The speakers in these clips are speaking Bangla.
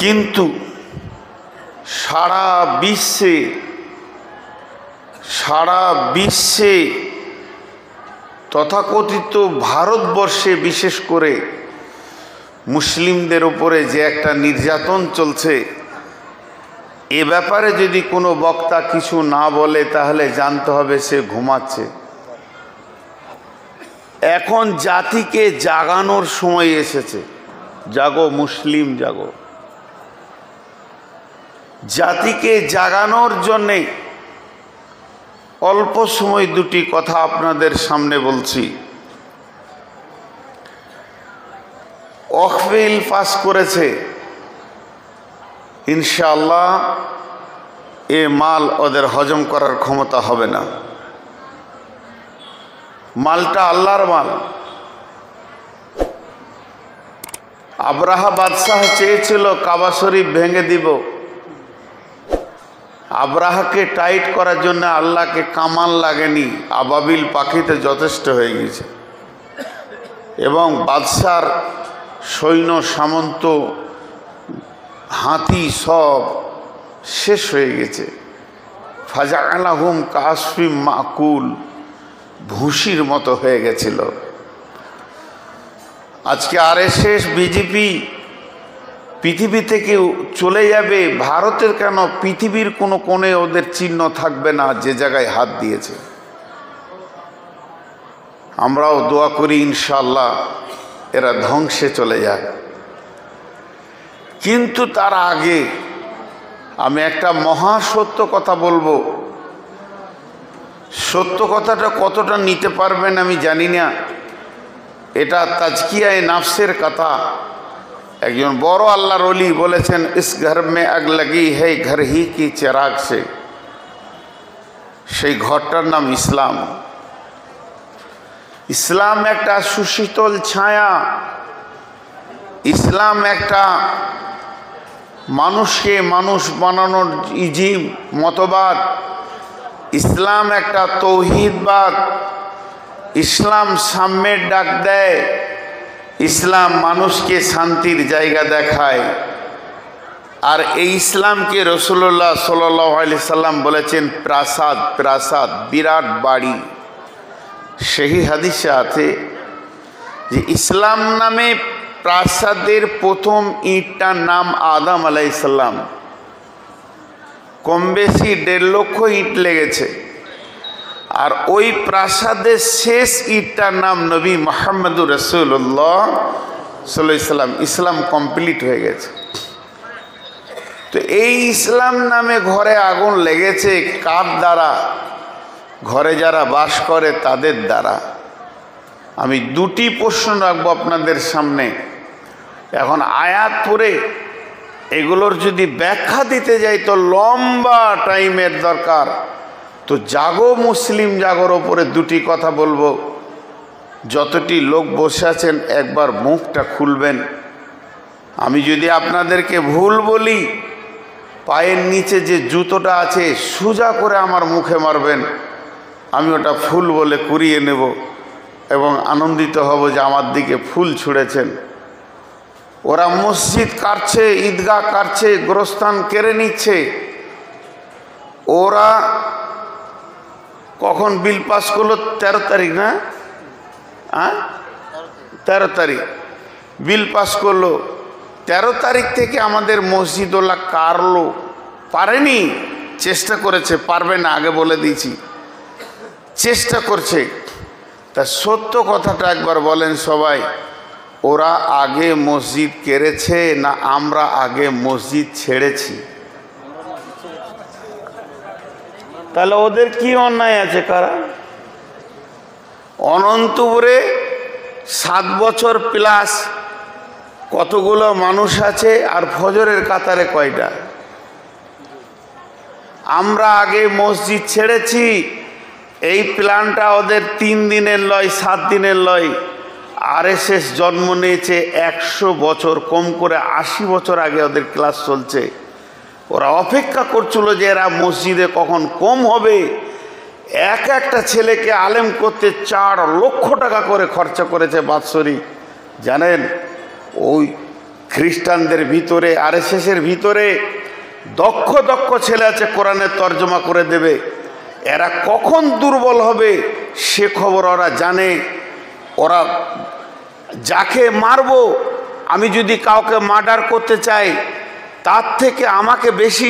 কিন্তু সারা বিশ্বে তথাকথিত ভারতবর্ষে বিশেষ করে মুসলিমদের উপরে যে একটা নির্যাতন চলছে, এ ব্যাপারে যদি কোনো বক্তা কিছু না বলে তাহলে জানতে হবে সে ঘুমাচ্ছে। এখন জাতিকে জাগানোর সময় এসেছে। জাগো মুসলিম জাগো। জাতিকে জাগানোর জন্যে অল্প সময় দুটি কথা আপনাদের সামনে বলছি। ওয়াকফ বিল পাস করেছে, ইনশাআল্লাহ এ মাল ওদের হজম করার ক্ষমতা হবে না। মালটা আল্লাহর মাল। আব্রাহা বাদশাহ চেয়েছিল কাবা শরীফ ভেঙে দিব। আব্রাহাকে টাইট করার জন্য আল্লাহকে কামান লাগেনি, আবাবিল পাখিতে যথেষ্ট হয়ে গেছে এবং বাদশার সৈন্য সামন্ত হাতি সব শেষ হয়ে গেছে। ফাজাআলাহুম কাসফিম মাকুল, ভুসির মতো হয়ে গেছিল। আজকে আরএসএস বিজেপি পৃথিবী থেকে চলে যাবে। ভারতের কেন, পৃথিবীর কোনো কোণে ওদের চিহ্ন থাকবে না যে জায়গায় হাত দিয়েছে। আমরাও দোয়া করি ইনশাআল্লাহ এরা ধ্বংসে চলে যায়। কিন্তু তার আগে আমি একটা মহা সত্য কথা বলবো। সত্য কথাটা কতটা নিতে পারবেন আমি জানি না। এটা তাজকিয়ায়ে নাফসের কথা। একজন বড় আল্লাহর ওলি বলেছেন, ইস ঘর মে আগ লাগি হে ঘর হি কি চেরাগ সে। সেই ঘরটার নাম ইসলাম। ইসলাম একটা সুশীতল ছায়া। ইসলাম একটা মানুষকে মানুষ বানানোর ইজিম মতবাদ। ইসলাম একটা তৌহিদবাদ। ইসলাম সাম্যের ডাক দেয়। ইসলাম মানুষকে শান্তির জায়গা দেখায়। আর এই ইসলামকে রাসূলুল্লাহ সাল্লাল্লাহু আলাইহি সাল্লাম বলেছেন প্রাসাদ, প্রাসাদ, বিরাট বাড়ি। সেই হাদিসে আছে যে ইসলাম নামে প্রাসাদের প্রথম ইটটার নাম আদম আলাইহিস সালাম। কম বেশি 1.5 লক্ষ ইট লেগেছে। আর ওই প্রাসাদের শেষ ইটটার নাম নবী মুহাম্মদুর রাসূলুল্লাহ সাল্লাল্লাহু আলাইহি সাল্লাম। ইসলাম কমপ্লিট হয়ে গেছে। তো এই ইসলাম নামে ঘরে আগুন লেগেছে কার দ্বারা? ঘরে যারা বাস করে তাদের দ্বারা। আমি দুটি প্রশ্ন রাখবো আপনাদের সামনে। এখন আয়াত পড়ে এগুলোর যদি ব্যাখ্যা দিতে যাই তো লম্বা টাইমের দরকার। তো জাগো মুসলিম জাগোর ওপরে দুটি কথা বলবো। যতটি লোক বসে আছেন একবার মুখটা খুলবেন। আমি যদি আপনাদেরকে ভুল বলি, পায়ের নিচে যে জুতোটা আছে সোজা করে আমার মুখে মারবেন। আমি ওটা ফুল বলে কুড়িয়ে নেব এবং আনন্দিত হব যে আমার দিকে ফুল ছুঁড়েছেন। ওরা মসজিদ কাটছে, ঈদগাহ কাটছে, গোরস্থান কেড়ে নিচ্ছে। ওরা কখন বিল পাস করলো? 13 তারিখ না? 13 তারিখ বিল পাস করলো। 13 তারিখ থেকে আমাদের মসজিদওয়ালা কারলো, পারেনি, চেষ্টা করেছে, পারবে না, আগে বলে দিয়েছি, চেষ্টা করছে। তা সত্য কথাটা একবার বলেন সবাই, ওরা আগে মসজিদ কেড়েছে না আমরা আগে মসজিদ ছেড়েছি? তাহলে ওদের কি অন্যায় আছে? কারা? অনন্তপুরে 7 বছর প্লাস কতগুলো মানুষ আছে আর ফজরের কাতারে কয়টা? আমরা আগে মসজিদ ছেড়েছি। এই প্ল্যানটা ওদের 3 দিনের লয়, 7 দিনের লয়। আরএসএস জন্ম নিয়েছে 100 বছর, কম করে 80 বছর আগে ওদের ক্লাস চলছে। ওরা অপেক্ষা করছিল যে এরা মসজিদে কখন কম হবে। একটা ছেলেকে আলেম করতে 4 লক্ষ টাকা করে খরচা করেছে বাৎসরিক। জানেন, ওই খ্রিস্টানদের ভিতরে আরএসএসের ভিতরে দক্ষ দক্ষ ছেলে আছে, কোরআনের তর্জমা করে দেবে। এরা কখন দুর্বল হবে সে খবর ওরা জানে। ওরা যাকে মারবো, আমি যদি কাউকে মার্ডার করতে চাই, তার থেকে আমাকে বেশি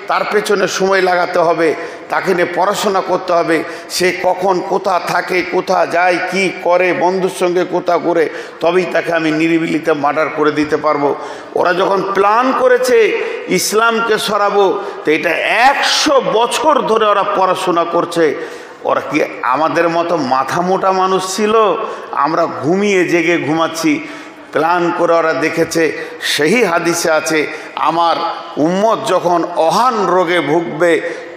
তার পেছনে সময় লাগাতে হবে, তাকে নিয়ে পড়াশোনা করতে হবে, সে কখন কোথা থাকে, কোথা যায়, কি করে, বন্ধুর সঙ্গে কোথা করে, তবেই তাকে আমি নিরিবিলিতে মার্ডার করে দিতে পারবো। ওরা যখন প্ল্যান করেছে ইসলামকে সরাবো, তো এটা 100 বছর ধরে ওরা পড়াশোনা করছে। ওরা কি আমাদের মতো মাথা মোটা মানুষ ছিল? আমরা ঘুমিয়ে জেগে ঘুমাচ্ছি। প্ল্যান করে ওরা দেখেছে। সেই হাদিসে আছে, আমার উম্মত যখন অহান রোগে ভুগবে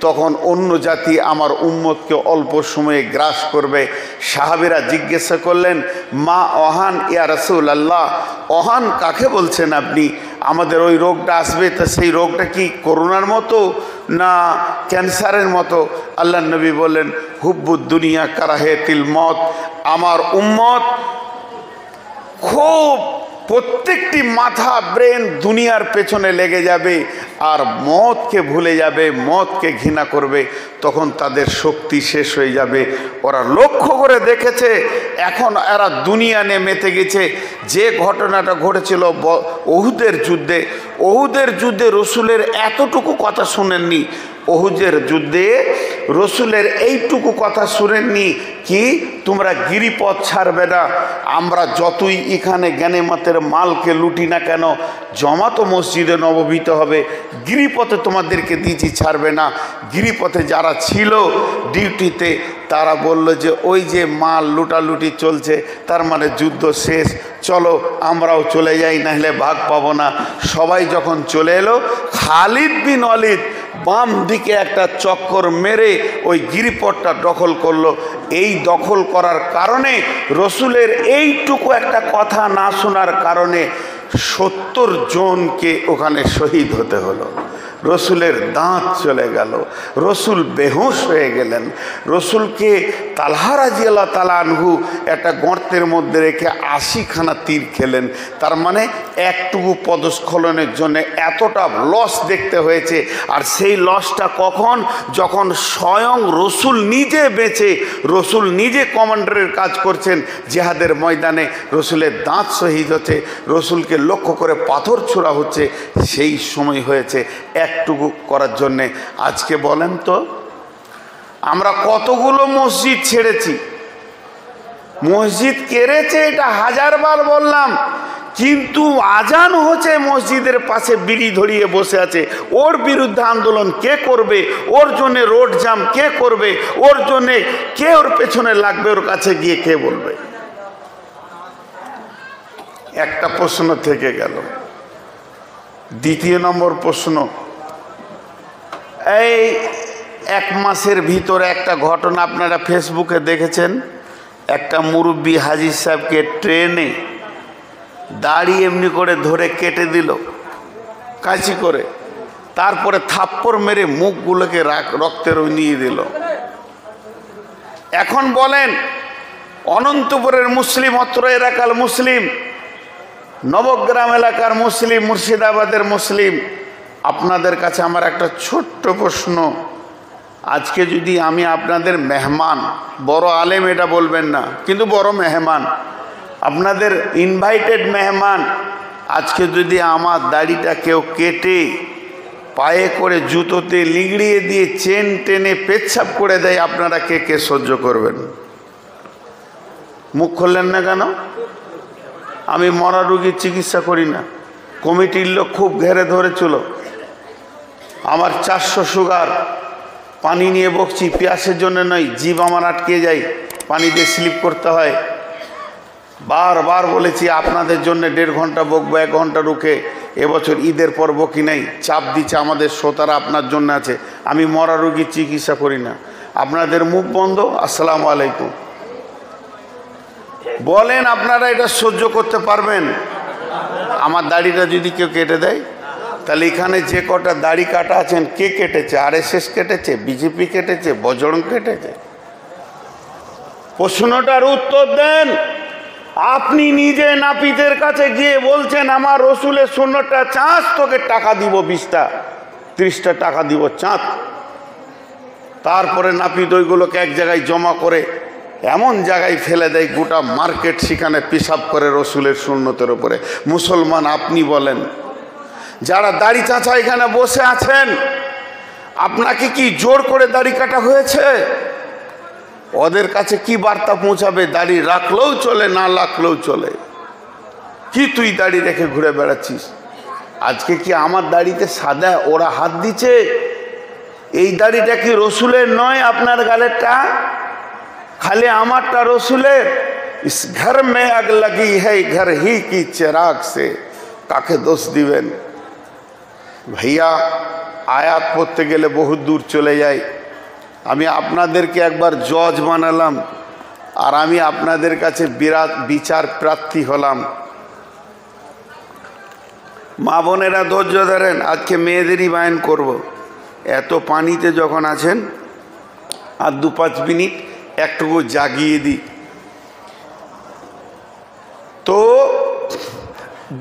তখন অন্য জাতি আমার উম্মতকে অল্প সময়ে গ্রাস করবে। সাহাবীরা জিজ্ঞাসা করলেন, মা অহান ইয়া রাসূলুল্লাহ, অহান কাকে বলছেন আপনি? আমাদের ওই রোগটা আসবে, তা সেই রোগটা কি করোনার মতো না ক্যান্সারের মতো? আল্লাহ নবী বললেন, হুব্বুদ দুনিয়া কারাহেতিল মত। আমার উম্মত খুব প্রত্যেকটি মাথা ব্রেন দুনিয়ার পেছনে লেগে যাবে আর মতকে ভুলে যাবে, মতকে ঘৃণা করবে, তখন তাদের শক্তি শেষ হয়ে যাবে। ওরা লক্ষ্য করে দেখেছে এখন এরা দুনিয়া নিয়ে মেতে গেছে। যে ঘটনাটা ঘটেছিল ওহুদের যুদ্ধে রসুলের এতটুকু কথা শুনেননি। ওহুদের যুদ্ধে রসুলের এইটুকু কথা শুনেননি কি, তোমরা গিরিপথ ছাড়বে না। আমরা যতই এখানে গানিমতের মালকে লুটি না কেন, জমা তো মসজিদে নববীতে হবে, গিরিপথে তোমাদেরকে দিয়েছি, ছাড়বে না। গিরিপথে যারা ছিল ডিউটিতে তারা বলল যে ওই যে মাল লুটালুটি চলছে, তার মানে যুদ্ধ শেষ, চলো আমরাও চলে যাই, নাহলে ভাগ পাবো না। সবাই যখন চলে এলো, খালিদ বিন ওয়ালিদ বাম দিকে একটা চক্কর মেরে ওই গিরিপথটা দখল করলো। এই দখল করার কারণে, রসুলের এইটুকু একটা কথা না শোনার কারণে 70 জনকে ওখানে শহীদ হতে হলো। রসুলের দাঁত চলে গেল, রসুল বেহুশ হয়ে গেলেন। রসুলকে তালহা রাদিয়াল্লাহু তাআলা আনহু একটা গর্তের মধ্যে রেখে 80খানা তীর খেলেন। তার মানে একটুকু পদস্খলনের জন্য এতটা লস দেখতে হয়েছে। আর সেই লসটা কখন? যখন স্বয়ং রসুল নিজে বেঁচে, রসুল নিজে কমান্ডারের কাজ করছেন জিহাদের ময়দানে, রসুলের দাঁত শহীদ হচ্ছে, রসুলকে লক্ষ্য করে পাথর ছোড়া হচ্ছে, সেই সময় হয়েছে একটুকু করার জন্যে। আজকে বলেন তো, আমরা কতগুলো মসজিদ ছেড়েছি, মসজিদ কেড়েছে, এটা 1000বার বললাম, কিন্তু আজান হচ্ছে মসজিদের পাশে বিড়ি ধরিয়ে বসে আছে। ওর বিরুদ্ধে আন্দোলন কে করবে? ওর জন্যে রোড জাম কে করবে? ওর জন্যে কে ওর পেছনে লাগবে? ওর কাছে গিয়ে কে বলবে? একটা প্রশ্ন থেকে গেল। দ্বিতীয় নম্বর প্রশ্ন, এই 1 মাসের ভিতরে একটা ঘটনা আপনারা ফেসবুকে দেখেছেন। একটা মুরব্বী হাজি সাহেবকে ট্রেনে দাড়ি এমনি করে ধরে কেটে দিল কাঁচি করে, তারপরে থাপ্পড় মেরে মুখগুলোকে রক্তের নিয়ে দিল। এখন বলেন, অনন্তপুরের মুসলিম, অত্র এলাকার মুসলিম, নবগ্রাম এলাকার মুসলিম, মুর্শিদাবাদের মুসলিম, আপনাদের কাছে আমার একটা ছোট্ট প্রশ্ন। আজকে যদি আমি আপনাদের মেহমান, বড় আলেম এটা বলবেন না, কিন্তু বড় মেহমান, আপনাদের ইনভাইটেড মেহমান, আজকে যদি আমার দাড়িটা কেউ কেটে পায়ে করে জুতোতে লিগড়িয়ে দিয়ে চেন টেনে পেচ্ছাপ করে দেয়, আপনারা কে কে সহ্য করবেন? মুখ খুললেন না কেন? আমি মরা রোগীর চিকিৎসা করি না, কমিটির লোক খুব ঘেরে ধরেছিল। আমার 400 সুগার, পানি নিয়ে বকছি, পিয়াসের জন্য নয়, জিভ আমার আটকে যায়, পানি দিয়ে স্লিপ করতে হয়। বারবার বলেছি আপনাদের জন্য 1.5 ঘন্টা বকবো, 1 ঘন্টা রুখে। এবছর ঈদের পর বকি নাই, চাপ দিচ্ছে আমাদের শ্রোতারা আপনার জন্য আছে। আমি মরা রোগীর চিকিৎসা করি না। আপনাদের মুখ বন্ধ, আসসালামু আলাইকুম বলেন, আপনারা এটা সহ্য করতে পারবেন? আমার দাড়িটা যদি কেউ কেটে দেয়, তাহলে এখানে যে কটা দাড়ি কাটা আছেন, কে কেটেছে? আরএসএস কেটেছে, বিজেপি কেটেছে, বজরং কেটেছে? প্রশ্নটার উত্তর দেন। আপনি নিজে নাপিতের কাছে গিয়ে বলছেন আমার রসুলের সুন্নতটা চাঁদ, তোকে টাকা দিব 20টা 30টা টাকা দিব চাঁদ। তারপরে নাপিত ওইগুলোকে এক জায়গায় জমা করে এমন জায়গায় ফেলে দেয়, গোটা মার্কেট সেখানে পেশাব করে রসুলের সুন্নতের উপরে। মুসলমান আপনি বলেন, যারা দাড়ি চাচা এখানে বসে আছেন, আপনাকে কি জোর করে দাড়ি কাটা হয়েছে? ওদের কাছে কি বার্তা পৌঁছাবে? দাড়ি রাখলেও চলে, না রাখলেও চলে। কি তুই দাড়ি রেখে ঘুরে বেড়াচ্ছিস? আজকে কি আমার দাড়িতে সাদা ওরা হাত দিচ্ছে? এই দাড়িটা কি রসুলের নয়? আপনার গালেরটা খালি আমারটা রসুলের। ইস ঘর মে আগ লাগি হ্যায় ঘর হি কি চিরাগ সে, কাকে দোষ দিবেন? ভাইয়া, আয়াত পড়তে গেলে বহুত দূর চলে যায়। আমি আপনাদেরকে একবার জজ বানালাম, আর আমি আপনাদের কাছে বিরাট বিচার প্রার্থী হলাম। মা বোনেরা ধৈর্য ধরেন, আজকে মেয়েদেরই বায়ন করব। এত পানিতে যখন আছেন, আর 2-5 মিনিট একটুকু জাগিয়ে দিই। তো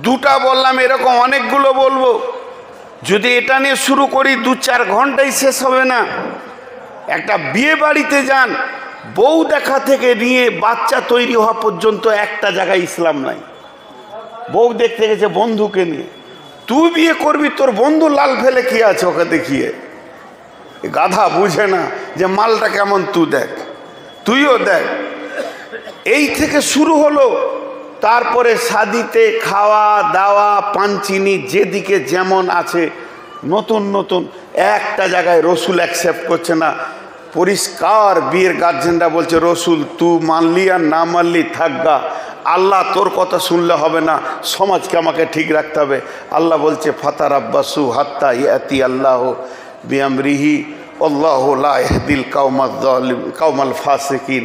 দুটা বললাম, এরকম অনেকগুলো বলবো। যদি এটা নিয়ে শুরু করি 2-4 ঘন্টায় শেষ হবে না। একটা বিয়ে বাড়িতে যান, বউ দেখা থেকে নিয়ে বাচ্চা তৈরি হওয়া পর্যন্ত একটা জায়গায় ইসলাম নাই। বউ দেখতে গেছে বন্ধুকে নিয়ে, তুই বিয়ে করবি, তোর বন্ধু লাল ফেলে কি আছে ওকে দেখিয়ে। গাধা বুঝে না যে মালটা কেমন, তুই দেখ, তুইও দেখ। এই থেকে শুরু হলো। তারপরে শাদিতে খাওয়া দাওয়া পানচিনি যেদিকে যেমন আছে, নতুন নতুন একটা জায়গায় রসুল অ্যাকসেপ্ট করছে না। পরিষ্কার বিয়ের গার্জেনরা বলছে, রসুল তুই মানলি আর না মানলি থাকগা, আল্লাহ তোর কথা শুনলে হবে না, সমাজকে আমাকে ঠিক রাখতে হবে। আল্লাহ বলছে ফাতার আব্বাসু হাত্তা ইয়াতি আল্লাহ বিআমরিহি আল্লাহু লা ইয়াহদিল কাওমাল ফাসিকিন।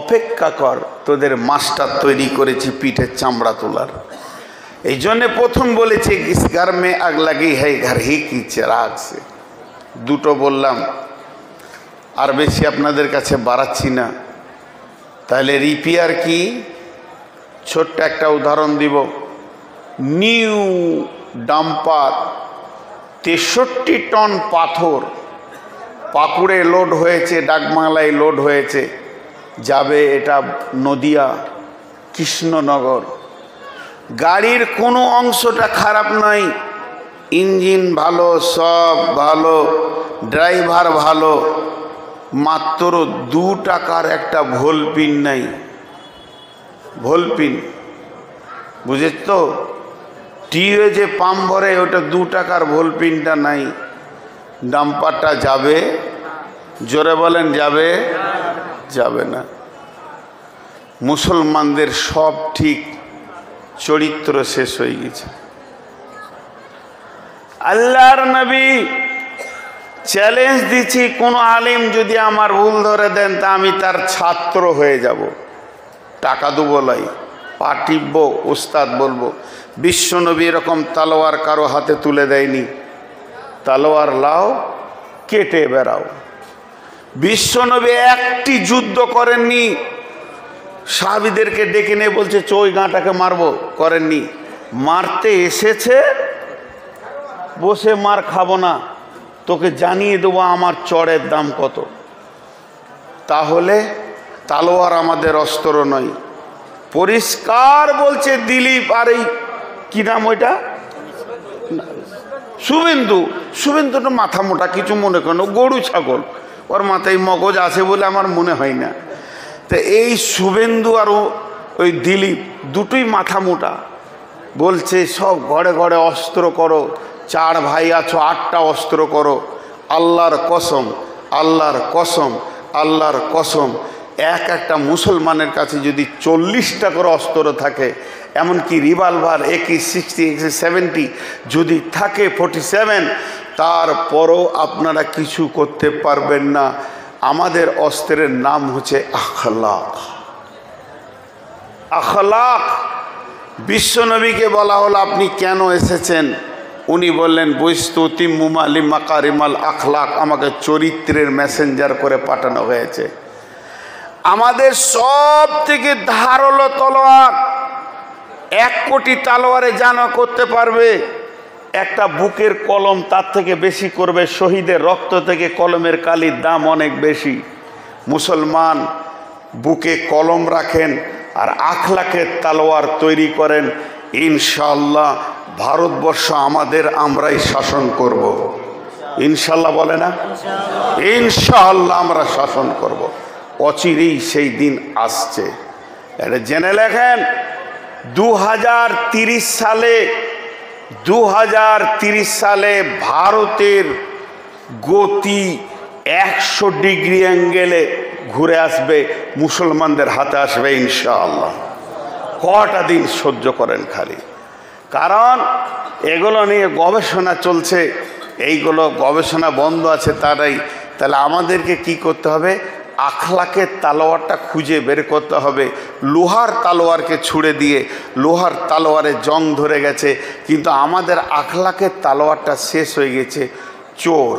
অপেক্ষা কর, তোদের মাস্টার তৈরি করেছি পিঠের চামড়া তোলার। এই জন্যে প্রথম বলেছে ইস ঘর মে আগ লাগি হ্যায় ঘর হি কি চিরাগ সে। দুটো বললাম, আর বেশি আপনাদের কাছে বাড়াচ্ছি না। তাহলে রিপেয়ার কি? ছোট্ট একটা উদাহরণ দিব। নিউ ডাম্পার 63 টন পাথর পাকুড়ে লোড হয়েছে, ডাকবাংলায় লোড হয়েছে, যাবে এটা নদিয়া কৃষ্ণনগর। গাড়ির কোনো অংশটা খারাপ নাই, ইঞ্জিন ভালো, সব ভালো, ড্রাইভার ভালো, মাত্র 2 টাকার একটা ভোলপিন নাই। ভোলপিন বুঝেছ তো? টিউবে যে পাম্প ভরে ওটা 2 টাকার ভোলপিনটা নাই। ডাম্পারটা যাবে? জোরে বলেন, যাবে? যাবে না। মুসলমানদের সব ঠিক, চরিত্র শেষ হয়ে গেছে। আল্লাহর নবী চ্যালেঞ্জ দিচ্ছি, কোন আলিম যদি আমার ভুল ধরে দেন তা আমি তার ছাত্র হয়ে যাব, টাকা দেবো, লাই পা টিপবো, উস্তাদ বলবো। বিশ্বনবী এরকম তালোয়ার কারো হাতে তুলে দেয়নি, তালোয়ার লাও, কেটে বেড়াও। বিশ্বনবী একটি যুদ্ধ করেননি। সাহাবীদেরকে ডেকে নিয়ে বলছে ওই গাঁটাকে মারবো, করেননি। মারতে এসেছে, বসে মার খাবো না, তোকে জানিয়ে দেবো আমার চড়ের দাম কত। তাহলে তালোয়ার আমাদের অস্ত্র নয়। পরিষ্কার বলছে দিলীপ, আর এই কি নাম ওইটা, শুভেন্দু। শুভেন্দুটা মাথা মোটা, কিছু মনে করেন, গরু ছাগল, ওর মাথায় মগজ আছে বলে আমার মনে হয় না। তো এই শুভেন্দু আর ওই দিলীপ দুটোই মাথা মোটা। বলছে সব ঘরে ঘরে অস্ত্র করো, 4 ভাই আছো, 8টা অস্ত্র করো। আল্লাহর কসম, আল্লাহর কসম, আল্লাহর কসম, একটা মুসলমানের কাছে যদি 40টা করে অস্ত্র থাকে, এমনকি রিভলভার AK-60, AK-70 যদি থাকে 47, তারপরও আপনারা কিছু করতে পারবেন না। আমাদের অস্ত্রের নাম হচ্ছে আখলাক। আখলাক। বিশ্বনবীকে বলা হলো আপনি কেন এসেছেন? উনি বললেন বৈস্তুতি মুমালি মাকারিমাল আখলাক, আমাকে চরিত্রের মেসেঞ্জার করে পাঠানো হয়েছে। আমাদের সব থেকে ধারালো তলোয়ার 1 কোটি তালোয়ারে জানা করতে পারবে, একটা বুকের কলম তার থেকে বেশি করবে। শহীদের রক্ত থেকে কলমের কালির দাম অনেক বেশি। মুসলমান বুকে কলম রাখেন আর আখলাকের তালোয়ার তৈরি করেন, ইনশাআল্লাহ ভারতবর্ষ আমাদের, আমরাই শাসন করব। ইনশাআল্লাহ বলে না? ইনশাআল্লাহ আমরা শাসন করব। অচিরেই সেই দিন আসছে, এটা জেনে লেখেন। 2030 সালে ভারতের গতি 100 ডিগ্রি অ্যাঙ্গেলে ঘুরে আসবে, মুসলমানদের হাতে আসবে ইনশাআল্লাহ। কটা দিন সহ্য করেন খালি, কারণ এগুলো নিয়ে গবেষণা চলছে। এইগুলো গবেষণা বন্ধ আছে তারাই। তাহলে আমাদেরকে কি করতে হবে? আখলাকের তালোয়ারটা খুঁজে বের করতে হবে। লোহার তালোয়ারকে ছুঁড়ে দিয়ে লোহার তালোয়ারে জং ধরে গেছে, কিন্তু আমাদের আখলাকের তালোয়ারটা শেষ হয়ে গেছে। চোর,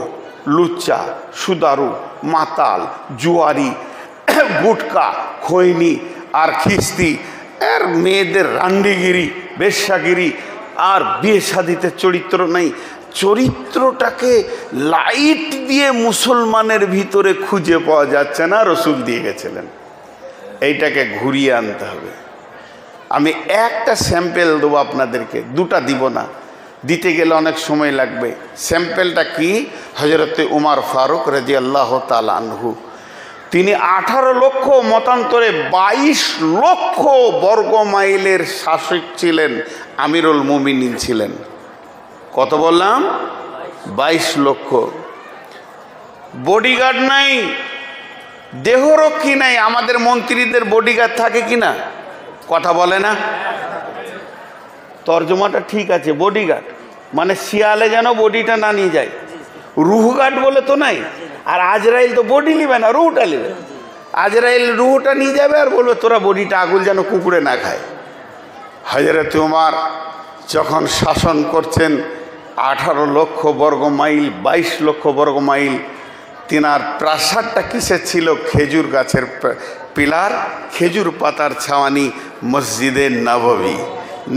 লুচ্চা, সুদারু, মাতাল, জুয়ারি, গুটকা, খৈনি আর খিস্তি, আর মেয়েদের রান্ডিগিরি, বেশ্যাগিরি, আর বিয়ে শাদিতে চরিত্র নেই। চরিত্রটাকে লাইট দিয়ে মুসলমানের ভিতরে খুঁজে পাওয়া যাচ্ছে না, রসুল দিয়ে গেছিলেন। এইটাকে ঘুরিয়ে আনতে হবে। আমি একটা স্যাম্পেল দেবো আপনাদেরকে, দুটা দিব না, দিতে গেলে অনেক সময় লাগবে। স্যাম্পেলটা কি? হযরতে উমর ফারুক রাদিয়াল্লাহু তাআলা আনহু, তিনি 18 লক্ষ মতান্তরে 22 লক্ষ বর্গ মাইলের শাসক ছিলেন, আমিরুল মুমিনিন ছিলেন। কত বললাম? 22 লক্ষ। বডিগার্ড নাই, দেহরক্ষী নাই। আমাদের মন্ত্রীদের বডিগার্ড থাকে কিনা? কথা বলে না? তর্জমাটা ঠিক আছে, বডিগার্ড মানে শিয়ালে যেন বডিটা না নিয়ে যায়। রুহগার্ড বলে তো নাই। আর আজরাইল তো বডি নিবে না, রুহটা নিবে। আজরাইল রুহটা নিয়ে যাবে আর বলবে তোরা বডিটা আগুল যেন কুকুরে না খায়। হযরত উমর যখন শাসন করছেন 18 লক্ষ বর্গ মাইল, 22 লক্ষ বর্গ মাইল, তিনার প্রাসাদটা কিসের ছিল? খেজুর গাছের পিলার, খেজুর পাতার ছাওয়ানি, মসজিদে নববী।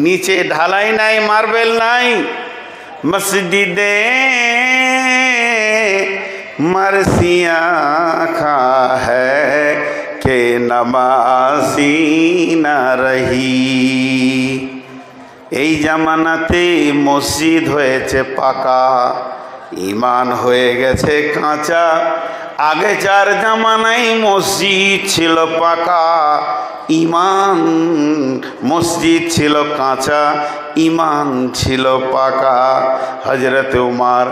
নিচে ঢালাই নাই, মার্বেল নাই। মসজিদে মরসিয়া খা হ্যায় কে নমাজি না রহি। এই জামানাতে মসজিদ হয়েছে পাকা, ইমান হয়ে গেছে কাঁচা। আগে 4 জামানায় মসজিদ ছিল পাকা, ইমান, মসজিদ ছিল কাঁচা, ইমান ছিল পাকা। হযরত উমর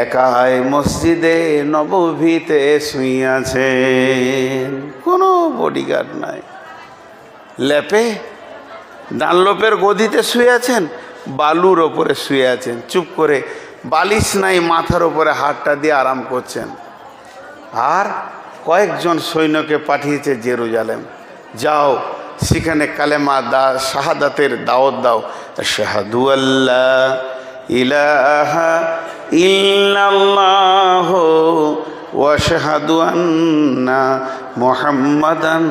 একাই মসজিদে নববীতে শুয়ে আছেন, কোনো বডিগার্ড নাই। লেপে ডানলোপের গদিতে শুয়ে আছেন, বালুর ওপরে শুয়ে আছেন, চুপ করে, বালিশ নাই, মাথার ওপরে হাতটা দিয়ে আরাম করছেন। আর কয়েকজন সৈন্যকে পাঠিয়েছে জেরুজালেম, যাও সেখানে কালেমা শাহাদাতের দাওয়াত দাও। আশহাদু আল্লা ইলাহা ইল্লাল্লাহ ওয়া আশহাদু আন্না মুহাম্মাদান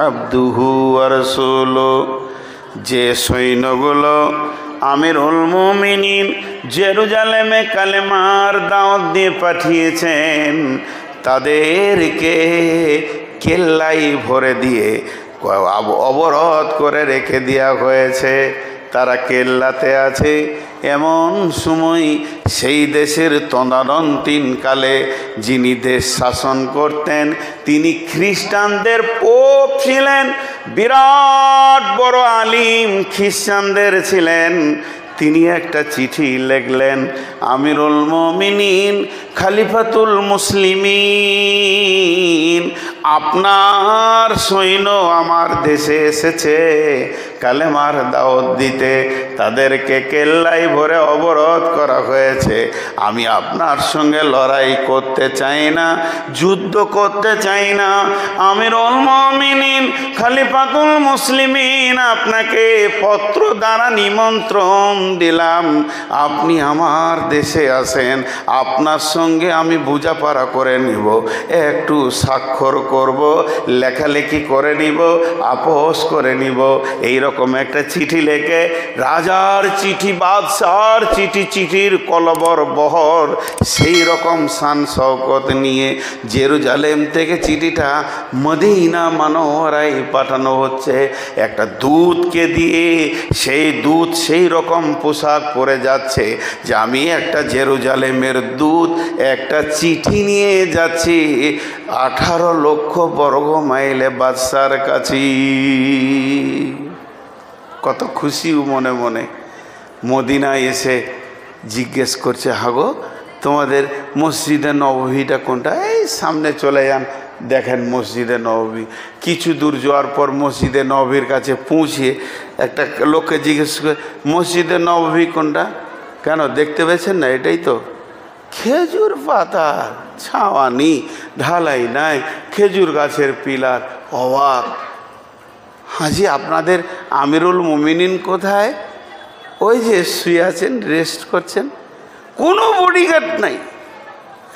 আবদুহু ওয়া রাসূলুহু। যে সৈন্যগুলো আমিরুল মুমিনিন জেরুজালেমে কালেমার দাওয়াত দিয়ে পাঠিয়েছেন, তাদেরকে কেল্লায় ভরে দিয়ে অবরোধ করে রেখে দেওয়া হয়েছে। তারা কেল্লাতে আছে। এমন সময় সেই দেশের তদানীন্তনকালে যিনি দেশ শাসন করতেন, তিনি খ্রিস্টানদের পোপ ছিলেন, বিরাট বড় আলিম খ্রিস্টানদের ছিলেন। তিনি একটা চিঠি লিখলেন, আমিরুল মুমিনিন খলিফাতুল মুসলিমিন, আপনার সৈন্য আমার দেশে এসেছে কালেমার দাওয়াত দিতে, তাদেরকে কেল্লায় ভরে অবরোধ করা হয়েছে। আমি আপনার সঙ্গে লড়াই করতে চাই না, যুদ্ধ করতে চাই না। আমিরুল মুমিনিন খলিফাতুল মুসলিমিন, আপনাকে পত্র দ্বারা নিমন্ত্রণ দিলাম, আপনি আমার দেশে আসেন, আপনার সঙ্গে আমি বোঝাপড়া করে নিব, একটু স্বাক্ষর করব, লেখালেখি করে নিব, আপোস করে নিব। এইরকম একটা চিঠি লেখে রাজার চিঠি, বাদশার চিঠি, চিঠির কলবর বহর সেই রকম শান শওকত নিয়ে জেরুজালেম থেকে চিঠিটা মদিনা মানোয়ারায় পাঠানো হচ্ছে। একটা দূতকে দিয়ে সেই দূত সেই রকম পোশাক পরে যাচ্ছে যে আমি একটা জেরুজালেমের দূত, একটা চিঠি নিয়ে যাচ্ছি 18 লক্ষ বর্গ মাইলে বাদশার কাছে। কত খুশি মনে মনে। মদিনায় এসে জিজ্ঞেস করছে, হাগো তোমাদের মসজিদে নববীটা কোনটা? এই সামনে চলে যান, দেখেন মসজিদে নববী। কিছু দূর যাওয়ার পর মসজিদে নববীর কাছে পৌঁছে একটা লোককে জিজ্ঞেস করে, মসজিদে নববী কোনটা? কেন দেখতে পেয়েছেন না? এটাই তো। খেজুর পাতা, ছাওয়ানি, ঢালাই নাই, খেজুর গাছের পিলার। অবাক, হাজি আপনাদের আমিরুল মুমিনিন কোথায়? ওই যে শুয়ে আছেন, রেস্ট করছেন, কোনো বডিগার্ড নাই,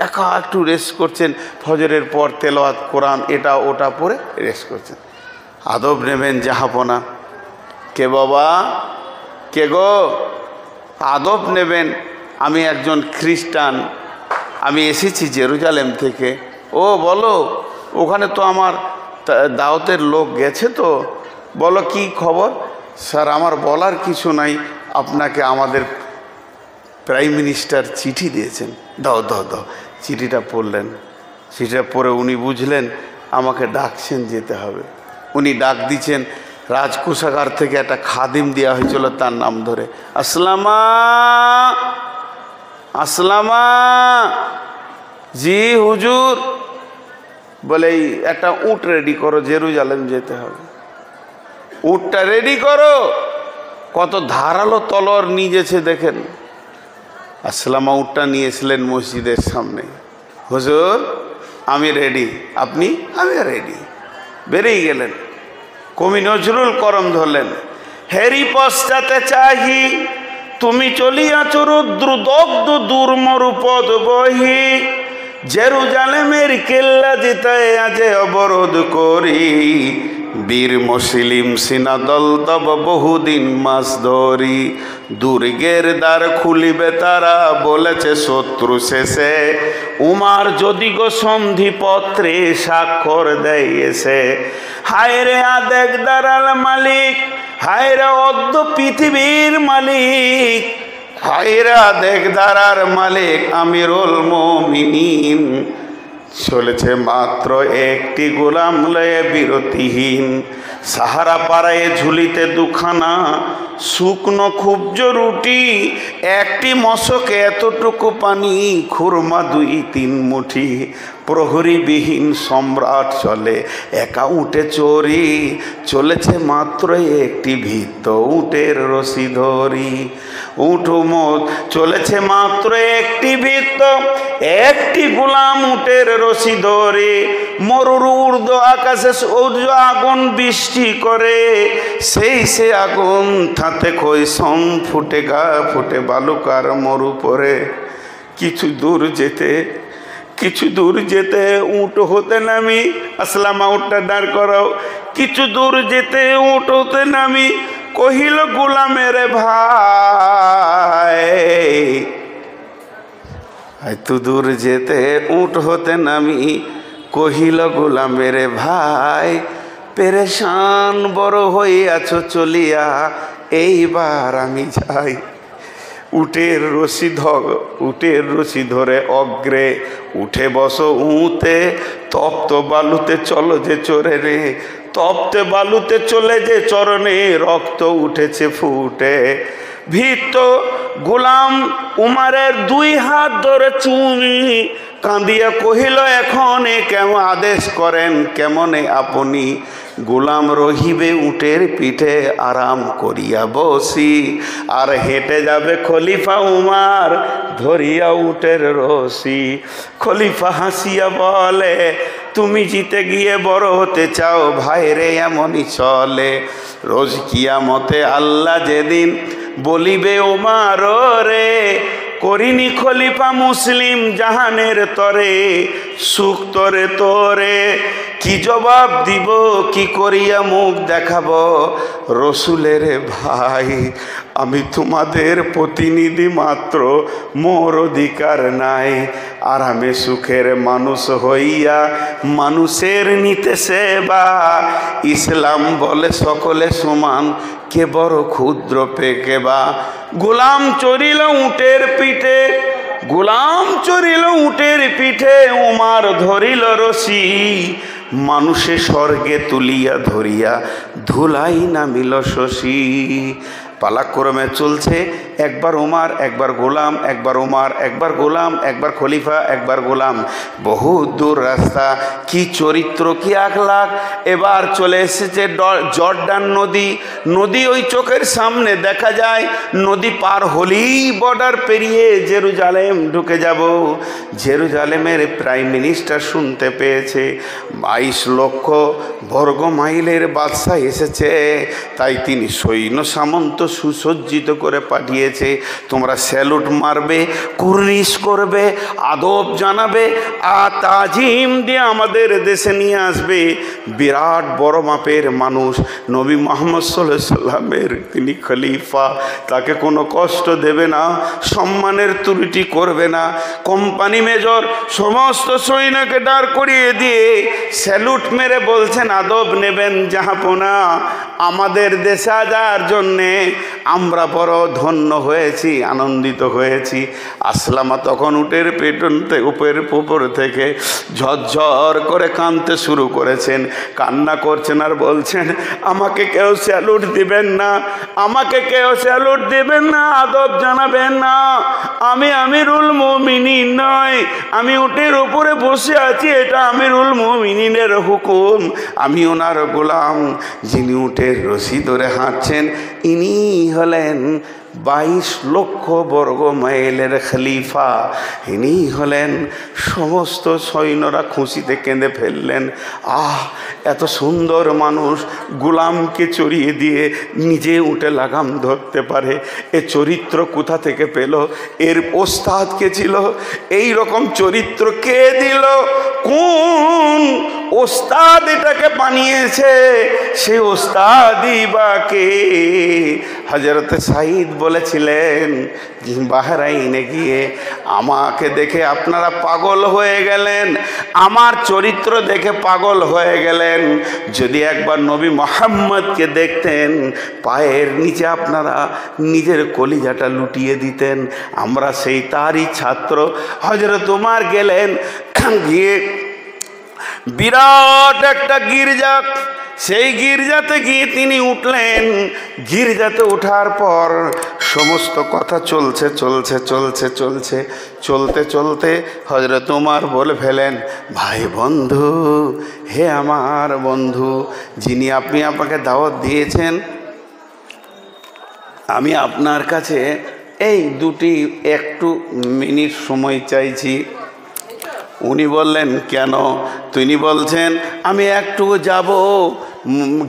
একা একটু রেস্ট করছেন। ফজরের পর তেলাওয়াত কোরআন এটা ওটা পরে রেস্ট করছেন। আদব নেবেন জাহাপনা। কে বাবা? কে গো? আদব নেবেন। আমি একজন খ্রিস্টান, আমি এসেছি জেরুজালেম থেকে। ও বলো, ওখানে তো আমার দাওয়াতের লোক গেছে, তো বলো কি খবর? স্যার আমার বলার কিছু নাই, আপনাকে আমাদের প্রাইম মিনিস্টার চিঠি দিয়েছেন। দাও দাও দাও। চিঠিটা পড়লেন। চিঠিটা পড়ে উনি বুঝলেন আমাকে ডাকছেন, যেতে হবে। উনি ডাক দিচ্ছেন, রাজকোষাগার থেকে একটা খাদিম দেওয়া হয়েছিল তার নাম ধরে। আসলামা, আসলামা। জি হুজুর। বলে একটা উট রেডি করো, জেরুজালেম যেতে হবে। উটটা রেডি করো। কত ধারালো তলোয়ার নিয়েছে দেখেন। আসলামা উটটা নিয়েছিলেন মসজিদের সামনে। হুজুর আমি রেডি, আপনি? আমি রেডি। বেরিয়ে গেলেন। কবি নজরুল করম ধরলেন, হেরি পশ্চাতে চাহি তুমি চলিয়াছ রুদ্র দগ্ধ দুর্মরুপদ বহি, জেরুজালেমের কেল্লা জিতায় আজে অবরোধ করি, বীর মুসলিম সিনাদল তব বহুদিন মাস ধরি, দুর্গের দ্বার খুলিবে তারা বলেছে শত্রু শেষে, উমার যদি গো সন্ধিপত্রে স্বাক্ষর দেয় এসে, হায় রে আদেক দারাল মালিক, হায় রে অদ্য পৃথিবীর মালিক, হায় রে আদেক দারার মালিক আমিরুল মুমিনিন, চলেছে মাত্র একটি গোলাম লয়ে বিরতিহীন, সাহারা পাড়ায় ঝুলিতে দুখানা শুকনো খুবজ রুটি, একটি মশকে এতটুকু পানি, খুরমা 2-3 মুঠি, প্রহরীবিহীন সম্রাট চলে একা উঠে চড়ি, চলেছে মাত্র একটি ভিত্ত উটের রশি ধরি, উঠুমত চলেছে মাত্র একটি ভিত্ত, একটি গোলাম উটের রশি ধরে, মরুর ঊর্ধ্ব আকাশে সূর্য আগুন বৃষ্টি করে, সেই সে আগুন তাতে কৈসম ফুটে গা ফুটে বালুকার মরু পরে, কিছু দূর যেতে উট হতে নামি, আসলামা উটটা দাঁড় করাও, কিছু দূর যেতে উট হতে নামি, কহিল গোলামের ভাই, এত দূর যেতে উট হতে নামি, কহিল গোলামের ভাই, পেরেশান বড় হইয়াছ চলিয়া, এইবার আমি যাই। উটের রশি ধরে অগ্রে উঠে বসো উঁতে, তপ্ত বালুতে চলো যে চরে রে, তপ্তে বালুতে চলে যে চরণে, রক্ত উঠেছে ফুটে, ভীত গোলাম উমারের 2 হাত ধরে চুমি, কাঁদিয়া কহিল এখনে কেমন আদেশ করেন কেমনে আপনি, গোলাম রহিবে উটের পিঠে আরাম করিয়া বসি, আর হেঁটে যাবে খলিফা উমার ধরিয়া উটের রশি। খলিফা হাসিয়া বলে, তুমি জিতে গিয়ে বড় হতে চাও ভাইরে, এমনই চলে রোজ কিয়ামতে আল্লাহ যেদিন বলিবে উমার রে, করিনি খলিফা মুসলিম জাহানের তরে, সুখ তরে তোরে কি জবাব দিব, কি করিয়া মুখ দেখাবো? রসুলের ভাই, আমি তোমাদের প্রতিনিধি মাত্র, মোর অধিকার নাই। আরামে সুখের মানুষ হইয়া মানুষের নিতে সেবা। ইসলাম বলে সকলে সমান, কে বড় ক্ষুদ্র পেকেবা। গোলাম চড়িল উটের পিঠে, গোলাম চড়িল উটের পিঠে, উমার ধরিল রশি। মানুষে স্বর্গে তুলিয়া ধরিয়া ধুলাই নামিল শশী। পালাক্রমে চলছে, একবার ওমার, একবার গোলাম, একবার ওমার, একবার গোলাম, একবার খলিফা, একবার গোলাম। বহু দূর রাস্তা, কি চরিত্র, কি আখলাক। এবার চলে এসেছে জর্ডান নদী। নদী ওই চোখের সামনে দেখা যায়। নদী পার হলেই বর্ডার পেরিয়ে জেরুজালেম ঢুকে যাব। জেরুজালেমের প্রাইম মিনিস্টার শুনতে পেয়েছে 22 লক্ষ বর্গ মাইলের বাদশাহ এসেছে, তাই তিনি সৈন্য সামন্ত সুসজ্জিত করে পাঠিয়েছে। তোমরা স্যালুট মারবে, কুর্নিশ করবে, আদব জানাবে, আর তাজিম দিয়ে আমাদের দেশে নিয়ে আসবে। বিরাট বড় মাপের মানুষ, নবী মুহাম্মদ সাল্লাল্লাহু আলাইহি সাল্লামের তিনি খলিফা, তাকে কোনো কষ্ট দেবে না, সম্মানের ত্রুটি করবে না। কোম্পানি মেজর সমস্ত সৈন্যকে দাঁড় করিয়ে দিয়ে স্যালুট মেরে বলছেন, আদব নেবেন জাহাপনা, আমাদের দেশে যাওয়ার জন্যে আমরা বড় ধন্য হয়েছি, আনন্দিত হয়েছি। আসলামা তখন উটের পেটন উপর থেকে ঝরঝর করে কাঁদতে শুরু করেছেন, কান্না করছেন আর বলছেন, আমাকে কেউ স্যালুট দিবেন না, আমাকে কেউ স্যালুট দিবেন না, আদব জানাবেন না। আমি আমিরুল মুমিনিন নয়, আমি উটের উপরে বসে আছি, এটা আমিরুল মুমিনিনের হুকুম, আমি ওনার গোলাম। যিনি উটের রশি ধরে হাঁটছেন ইনি হলেন 22 লক্ষ বর্গ মাইলের খলিফা, ইনি হলেন। সমস্ত সৈন্যরা খুশিতে কেঁদে ফেললেন। আহ, এত সুন্দর মানুষ গোলামকে চড়িয়ে দিয়ে নিজে উঠে লাগাম ধরতে পারে, এ চরিত্র কোথা থেকে পেল? এর ওস্তাদ কে ছিল? এই রকম চরিত্র কে দিল? কোন ওস্তাদ এটাকে বানিয়েছে? সেই ওস্তাদই বা কে? হযরত সাঈদ বলেছিলেন বাহরাইনে গিয়ে, আমাকে দেখে আপনারা পাগল হয়ে গেলেন, আমার চরিত্র দেখে পাগল হয়ে গেলেন। যদি একবার নবী মুহাম্মদকে দেখতেন, পায়ের নিচে আপনারা নিজের কলিজাটা লুটিয়ে দিতেন। আমরা সেই তারই ছাত্র। হযরত ওমর গেলেন, গিয়ে বিরাট একটা গির্জা, সেই গির্জাতে গিয়ে তিনি উঠলেন। গির্জাতে ওঠার পর সমস্ত কথা চলছে চলছে চলছে চলছে চলতে চলতে হযরত ওমর বলে ফেলেন, ভাই বন্ধু, হে আমার বন্ধু, যিনি আপনি আমাকে দাওয়াত দিয়েছেন, আমি আপনার কাছে এই একটু মিনিট সময় চাইছি। উনি বললেন, কেন? তিনি বলছেন, আমি একটু যাব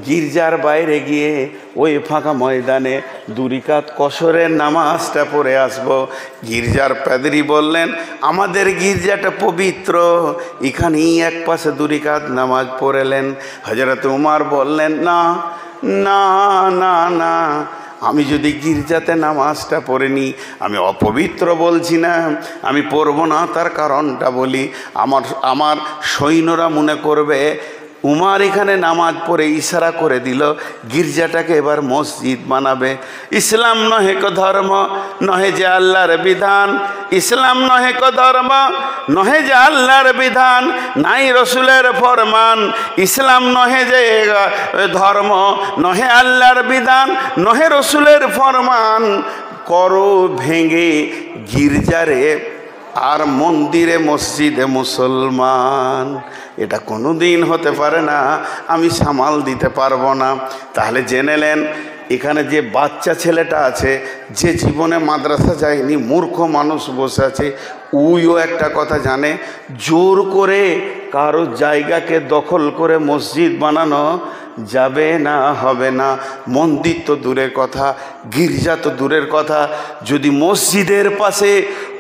গির্জার বাইরে গিয়ে ওই ফাঁকা ময়দানে 2 রাকাত কসরের নামাজটা পড়ে আসব। গির্জার পাদ্রী বললেন, আমাদের গির্জাটা পবিত্র, এখানেই এক পাশে 2 রাকাত নামাজ পড়েলেন। হযরত ওমর বললেন, না না না না, আমি যদি গির্জাতে নামাজটা পড়ে নিই, আমি অপবিত্র বলছি না, আমি পড়ব না, তার কারণটা বলি। আমার সৈন্যরা মনে করবে উমার এখানে নামাজ পড়ে ইশারা করে দিল গির্জাটাকে এবার মসজিদ বানাবে। ইসলাম নহে কো ধর্ম, নহে যে আল্লাহর বিধান। ইসলাম নহে কো ধর্ম, নহে যে আল্লাহর বিধান, নাই রসুলের ফরমান। ইসলাম নহে যে ধর্ম, নহে আল্লাহর বিধান, নহে রসুলের ফরমান। করো ভেঙে গির্জারে আর মন্দিরে মসজিদে মুসলমান, এটা কোনো দিন হতে পারে না, আমি সামাল দিতে পারবো না। তাহলে জেনেলেন, এখানে যে বাচ্চা ছেলেটা আছে, যে জীবনে মাদ্রাসা যায়নি, মূর্খ মানুষ বসে আছে, ওইও একটা কথা জানে, জোর করে কারো জায়গাকে দখল করে মসজিদ বানানো যাবে না, হবে না। মন্দির তো দূরের কথা, গির্জা তো দূরের কথা, যদি মসজিদের পাশে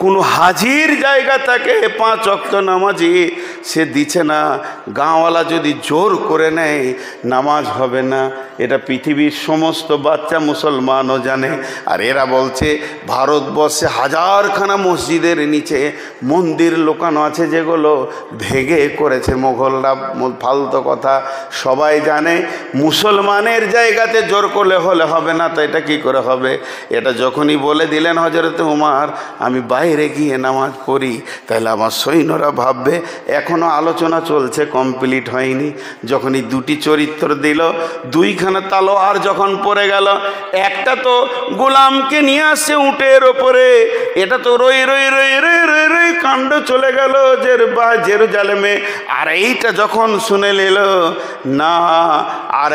কোনো হাজির জায়গা থাকে 5 ওয়াক্ত নামাজি, সে দিচ্ছে না। গাঁওয়ালা যদি জোর করে নেয় নামাজ হবে না, এটা পৃথিবীর সমস্ত বাচ্চা মুসলমানও জানে। আর এরা বলছে ভারতবর্ষে হাজারখানা মসজিদের নিচে মন্দির লুকানো আছে, যেগুলো ভেঙে করেছে মোগলরা। ফালতু কথা, সবাই জানে। মুসলমানের জায়গাতে জোর করলে হলে হবে না, তো এটা কি করে হবে? এটা যখনই বলে দিলেন হযরত উমর আমি বাইরে গিয়ে নামাজ পড়ি, তাহলে আমার সৈন্যরা ভাববে এখনও আলোচনা চলছে, কমপ্লিট হয়নি। যখনই দুটি চরিত্র দিল, দুইখানা তালোয়ার যখন পড়ে গেল, একটা তো গোলামকে নিয়ে আসছে উটের ওপরে, এটা তো রই রই রই রই রই রই কাণ্ড চলে গেল জেরুজালেমে। আর এইটা যখন শুনে নিল না, আর